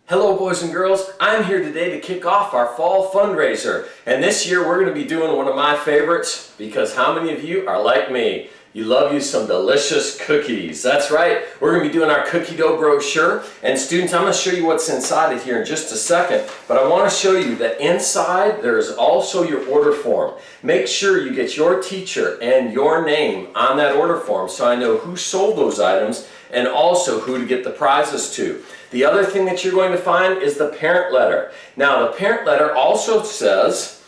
Hello boys and girls, I'm here today to kick off our fall fundraiser, and this year we're going to be doing one of my favorites because how many of you are like me? You love you some delicious cookies. That's right, we're going to be doing our cookie dough brochure, and students, I'm going to show you what's inside it here in just a second, but I want to show you that inside there's also your order form. Make sure you get your teacher and your name on that order form so I know who sold those items and also who to get the prizes to. The other thing that you're going to find is the parent letter. Now the parent letter also says,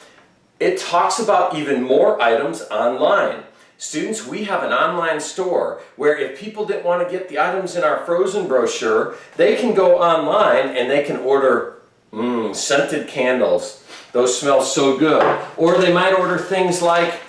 it talks about even more items online. Students, we have an online store where if people didn't want to get the items in our frozen brochure, they can go online and they can order scented candles. Those smell so good. Or they might order things like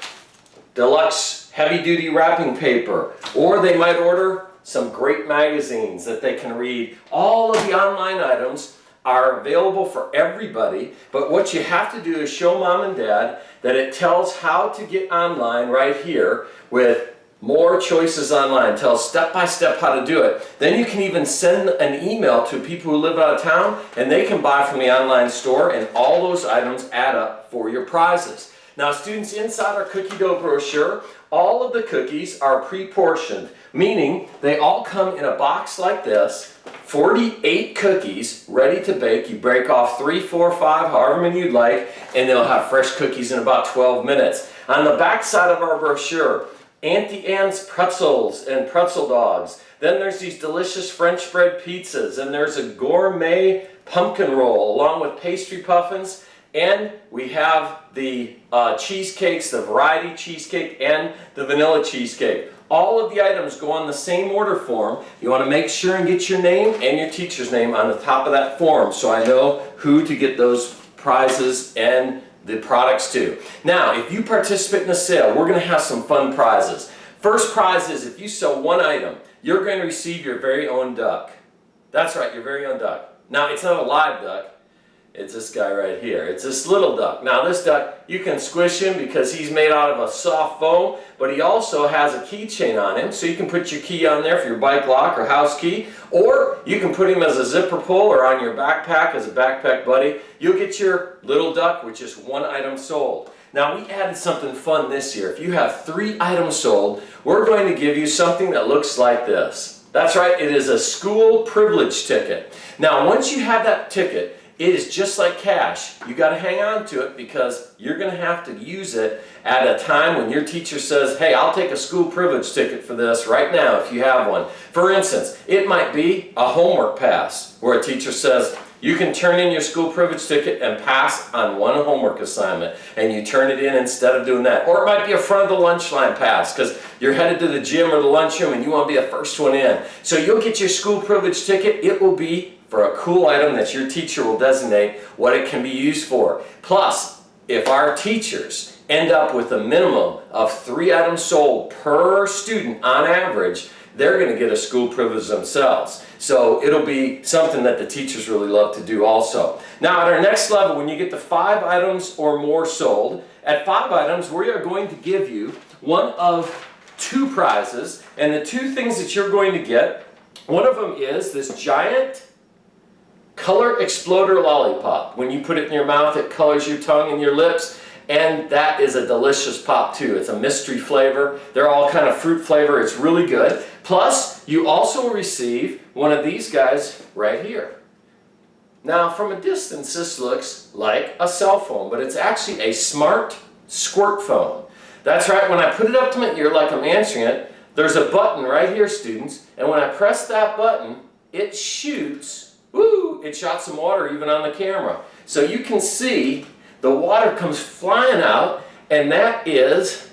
deluxe heavy-duty wrapping paper. Or they might order some great magazines that they can read. All of the online items are available for everybody, but what you have to do is show mom and dad that it tells how to get online right here with more choices online. It tells step by step how to do it. Then you can even send an email to people who live out of town and they can buy from the online store, and all those items add up for your prizes. Now students, inside our cookie dough brochure, all of the cookies are pre-portioned, meaning they all come in a box like this, 48 cookies ready to bake. You break off 3, 4, 5, however many you'd like, and they'll have fresh cookies in about 12 minutes. On the back side of our brochure, Auntie Anne's pretzels and pretzel dogs. Then there's these delicious French bread pizzas, and there's a gourmet pumpkin roll along with pastry puffins. And we have the cheesecakes, the variety cheesecake and the vanilla cheesecake. All of the items go on the same order form. You want to make sure and get your name and your teacher's name on the top of that form so I know who to get those prizes and the products to. Now, if you participate in the sale, we're going to have some fun prizes. First prize is if you sell one item, you're going to receive your very own duck. That's right, your very own duck. Now, it's not a live duck. It's this guy right here. It's this little duck. Now this duck, you can squish him because he's made out of a soft foam, but he also has a keychain on him, so you can put your key on there for your bike lock or house key, or you can put him as a zipper pull or on your backpack as a backpack buddy. You'll get your little duck with just one item sold. Now we added something fun this year. If you have 3 items sold, we're going to give you something that looks like this. That's right, it is a school privilege ticket. Now once you have that ticket, it is just like cash. You got to hang on to it because you're going to have to use it at a time when your teacher says, hey, I'll take a school privilege ticket for this right now if you have one. For instance, it might be a homework pass where a teacher says, you can turn in your school privilege ticket and pass on one homework assignment, and you turn it in instead of doing that. Or it might be a front of the lunch line pass because you're headed to the gym or the lunchroom and you want to be the first one in. So you'll get your school privilege ticket. It will be for a cool item that your teacher will designate what it can be used for. Plus, if our teachers end up with a minimum of 3 items sold per student on average, they're going to get a school privilege themselves. So it'll be something that the teachers really love to do also. Now at our next level, when you get to 5 items or more sold, at 5 items we are going to give you one of 2 prizes, and the 2 things that you're going to get, one of them is this giant Color Exploder lollipop. When you put it in your mouth, it colors your tongue and your lips, and that is a delicious pop too. It's a mystery flavor. They're all kind of fruit flavor. It's really good. Plus, you also receive one of these guys right here. Now, from a distance, this looks like a cell phone, but it's actually a smart squirt phone. That's right, when I put it up to my ear like I'm answering it, there's a button right here, students, and when I press that button, it shoots. Woo! It shot some water even on the camera. So you can see the water comes flying out, and that is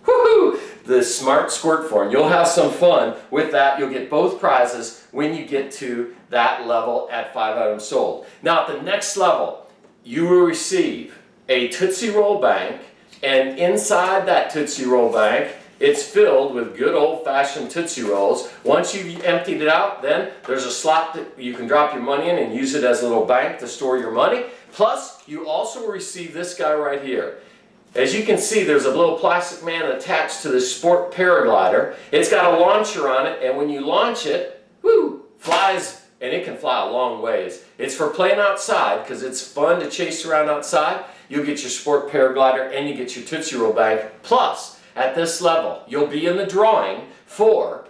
woohoo, the smart squirt phone. You'll have some fun with that. You'll get both prizes when you get to that level at 5 items sold. Now at the next level, you will receive a Tootsie Roll bank, and inside that Tootsie Roll bank, it's filled with good old-fashioned Tootsie Rolls. Once you've emptied it out, then there's a slot that you can drop your money in and use it as a little bank to store your money. Plus, you also will receive this guy right here. As you can see, there's a little plastic man attached to this sport paraglider. It's got a launcher on it, and when you launch it, whoo, flies and it can fly a long ways. It's for playing outside because it's fun to chase around outside. You'll get your sport paraglider and you get your Tootsie Roll bag. Plus, at this level, you'll be in the drawing for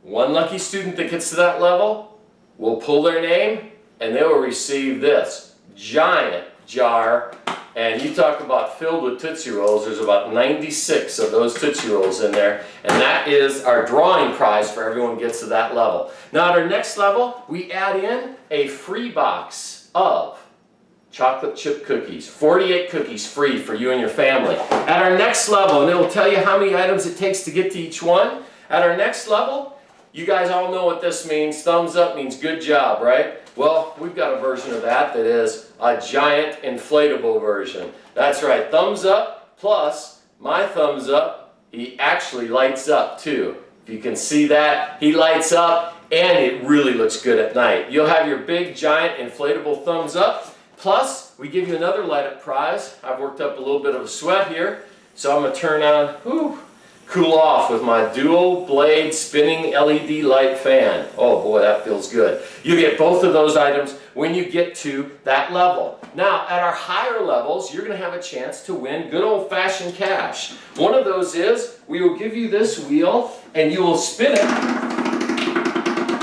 one lucky student that gets to that level. Will pull their name and they will receive this giant jar. And you talk about filled with Tootsie Rolls, there's about 96 of those Tootsie Rolls in there. And that is our drawing prize for everyone who gets to that level. Now at our next level, we add in a free box of chocolate chip cookies. 48 cookies free for you and your family. At our next level, and it will tell you how many items it takes to get to each one. At our next level, you guys all know what this means. Thumbs up means good job, right? Well, we've got a version of that that is a giant inflatable version. That's right, thumbs up plus my thumbs up. He actually lights up too. If you can see that, he lights up and it really looks good at night. You'll have your big giant inflatable thumbs up. Plus, we give you another light up prize. I've worked up a little bit of a sweat here, so I'm going to turn on, cool off with my dual blade spinning LED light fan. Oh boy, that feels good. You get both of those items when you get to that level. Now, at our higher levels, you're going to have a chance to win good old-fashioned cash. One of those is, we will give you this wheel, and you will spin it,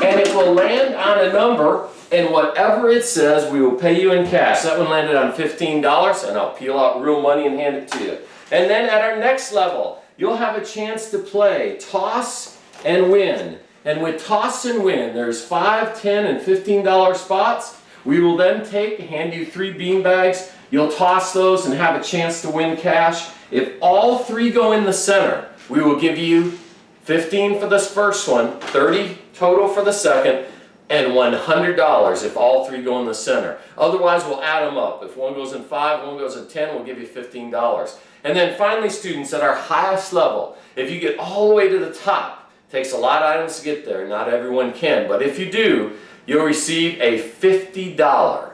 and it will land on a number, and whatever it says, we will pay you in cash. That one landed on $15, and I'll peel out real money and hand it to you. And then at our next level, you'll have a chance to play Toss and Win. And with Toss and Win, there's $5, $10, and $15 spots. We will then hand you 3 bean bags. You'll toss those and have a chance to win cash. If all 3 go in the center, we will give you $15 for this first one, $30 total for the second, and $100 if all 3 go in the center. Otherwise, we'll add them up. If one goes in 5, one goes in 10, we'll give you $15. And then finally, students, at our highest level, if you get all the way to the top, it takes a lot of items to get there. Not everyone can, but if you do, you'll receive a $50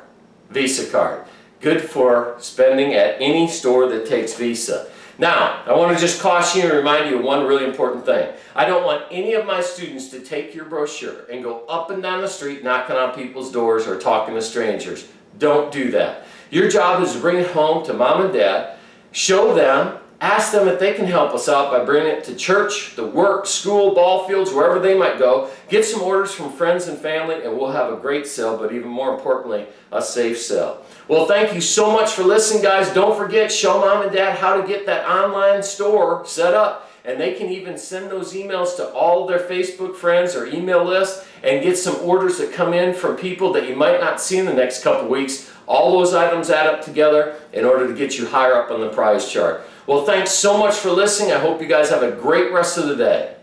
Visa card. Good for spending at any store that takes Visa. Now, I want to just caution you and remind you of one really important thing. I don't want any of my students to take your brochure and go up and down the street knocking on people's doors or talking to strangers. Don't do that. Your job is to bring it home to mom and dad, show them, ask them if they can help us out by bringing it to church, to work, school, ball fields, wherever they might go. Get some orders from friends and family and we'll have a great sale, but even more importantly, a safe sale. Well, thank you so much for listening, guys. Don't forget, show mom and dad how to get that online store set up. And they can even send those emails to all of their Facebook friends or email lists and get some orders that come in from people that you might not see in the next couple weeks. All those items add up together in order to get you higher up on the prize chart. Well, thanks so much for listening. I hope you guys have a great rest of the day.